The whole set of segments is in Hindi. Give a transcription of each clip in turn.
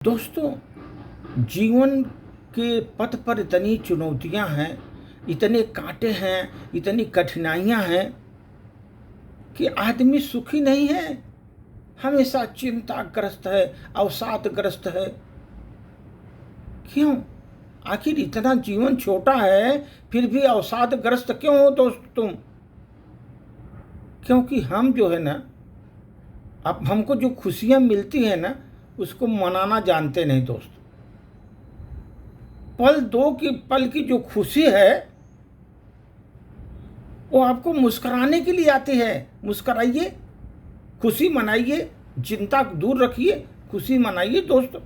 दोस्तों, जीवन के पथ पर इतनी चुनौतियां हैं, इतने कांटे हैं, इतनी कठिनाइयां हैं कि आदमी सुखी नहीं है। हमेशा चिंताग्रस्त है, अवसादग्रस्त है। क्यों? आखिर इतना जीवन छोटा है, फिर भी अवसादग्रस्त क्यों हो दोस्त तुम? क्योंकि हम जो है ना, अब हमको जो खुशियां मिलती हैं ना, उसको मनाना जानते नहीं दोस्त। पल की जो खुशी है वो आपको मुस्कुराने के लिए आती है। मुस्कुराइए, खुशी मनाइए, चिंता दूर रखिए, खुशी मनाइए दोस्त।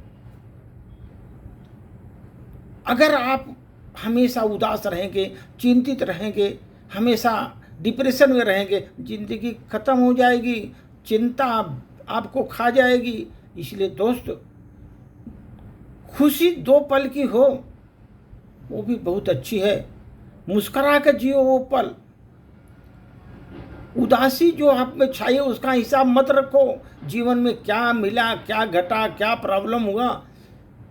अगर आप हमेशा उदास रहेंगे, चिंतित रहेंगे, हमेशा डिप्रेशन में रहेंगे, जिंदगी खत्म हो जाएगी, चिंता आपको खा जाएगी। इसलिए दोस्त, खुशी 2 पल की हो वो भी बहुत अच्छी है। मुस्कुरा कर जियो वो पल। उदासी जो आप में छाई है उसका हिसाब मत रखो। जीवन में क्या मिला, क्या घटा, क्या प्रॉब्लम हुआ,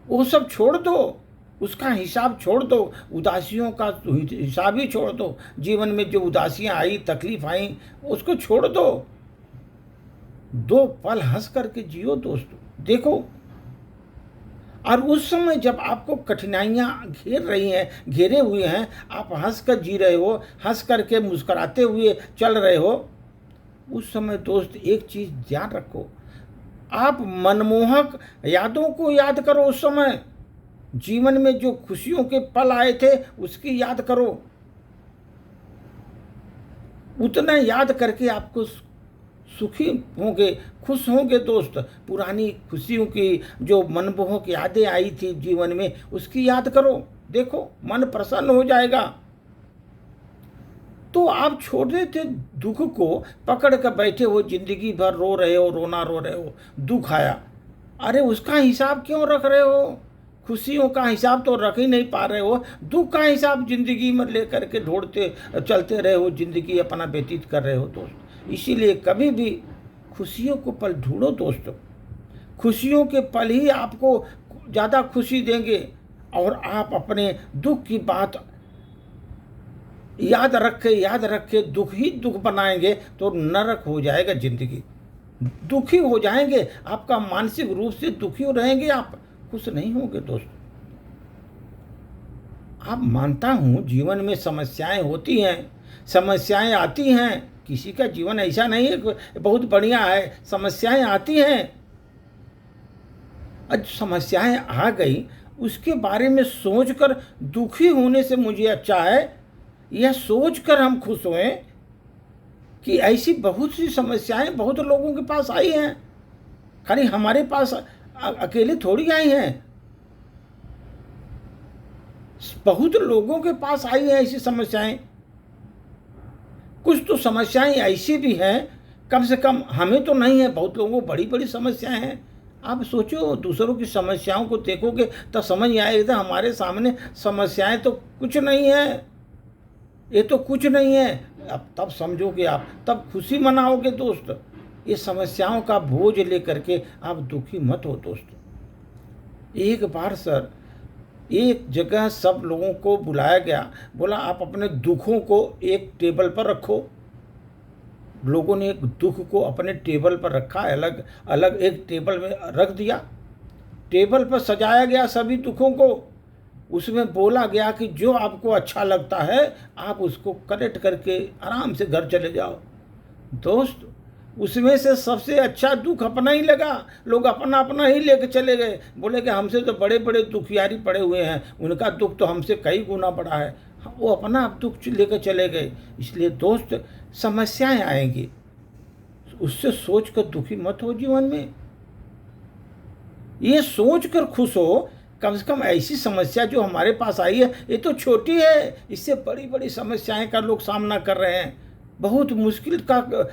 वो सब छोड़ दो, उसका हिसाब छोड़ दो। उदासियों का हिसाब ही छोड़ दो। जीवन में जो उदासियां आई, तकलीफ आई, उसको छोड़ दो। 2 पल हंस करके जियो दोस्तों। देखो, और उस समय जब आपको कठिनाइयां घेर रही हैं, घेरे हुए हैं, आप हंस कर जी रहे हो, हंस करके मुस्कुराते हुए चल रहे हो, उस समय दोस्त एक चीज़ ध्यान रखो। आप मनमोहक यादों को याद करो। उस समय जीवन में जो खुशियों के पल आए थे उसकी याद करो। उतना याद करके आपको सुखी होंगे, खुश होंगे दोस्त। पुरानी खुशियों की जो मनमोहक यादें आई थी जीवन में, उसकी याद करो। देखो, मन प्रसन्न हो जाएगा। तो आप छोटे थे दुख को पकड़ कर बैठे हो, जिंदगी भर रो रहे हो, रो रहे हो, दुख आया। अरे उसका हिसाब क्यों रख रहे हो? खुशियों का हिसाब तो रख ही नहीं पा रहे हो, दुख का हिसाब जिंदगी में लेकर के ढूंढते चलते रहे हो, जिंदगी अपना व्यतीत कर रहे हो दोस्त। इसीलिए कभी भी खुशियों को पल ढूंढो दोस्तों। खुशियों के पल ही आपको ज़्यादा खुशी देंगे। और आप अपने दुख की बात याद रख के दुख ही दुख बनाएंगे तो नरक हो जाएगा जिंदगी। दुखी हो जाएंगे, आपका मानसिक रूप से दुखी रहेंगे, आप खुश नहीं होंगे दोस्त। आप मानता हूं जीवन में समस्याएं होती हैं, समस्याएं आती हैं। किसी का जीवन ऐसा नहीं है बहुत बढ़िया है, समस्याएं आती हैं। आज समस्याएं आ गई, उसके बारे में सोचकर दुखी होने से मुझे अच्छा है यह सोचकर हम खुश हुए कि ऐसी बहुत सी समस्याएं बहुत लोगों के पास आई हैं। खाली हमारे पास अकेले थोड़ी आई हैं, बहुत लोगों के पास आई हैं ऐसी समस्याएं। कुछ तो समस्याएं ऐसी भी हैं, कम से कम हमें तो नहीं है, बहुत लोगों को बड़ी बड़ी समस्याएं हैं। आप सोचो, दूसरों की समस्याओं को देखोगे तो समझ आएगा हमारे सामने समस्याएं तो कुछ नहीं है, ये तो कुछ नहीं है। अब तब समझोगे आप, तब खुशी मनाओगे दोस्त। ये समस्याओं का बोझ लेकर के आप दुखी मत हो दोस्त। एक बार सर, एक जगह सब लोगों को बुलाया गया, बोला आप अपने दुखों को एक टेबल पर रखो। लोगों ने एक दुख को अपने टेबल पर रखा, अलग अलग एक टेबल में रख दिया। टेबल पर सजाया गया सभी दुखों को। उसमें बोला गया कि जो आपको अच्छा लगता है आप उसको कलेक्ट करके आराम से घर चले जाओ। दोस्त, उसमें से सबसे अच्छा दुख अपना ही लगा। लोग अपना अपना ही लेके चले गए। बोले कि हमसे तो बड़े बड़े दुखियारी पड़े हुए हैं, उनका दुख तो हमसे कई गुना बड़ा है। वो अपना दुख लेकर चले गए। इसलिए दोस्त, समस्याएं आएंगी, उससे सोचकर दुखी मत हो। जीवन में ये सोचकर खुश हो, कम से कम ऐसी समस्या जो हमारे पास आई है ये तो छोटी है, इससे बड़ी बड़ी समस्याएं का लोग सामना कर रहे हैं, बहुत मुश्किल का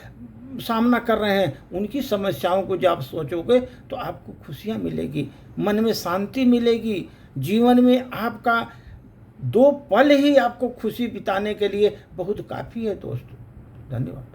सामना कर रहे हैं। उनकी समस्याओं को जब आप सोचोगे तो आपको खुशियां मिलेगी, मन में शांति मिलेगी। जीवन में आपका 2 पल ही आपको खुशी बिताने के लिए बहुत काफ़ी है दोस्तों। धन्यवाद।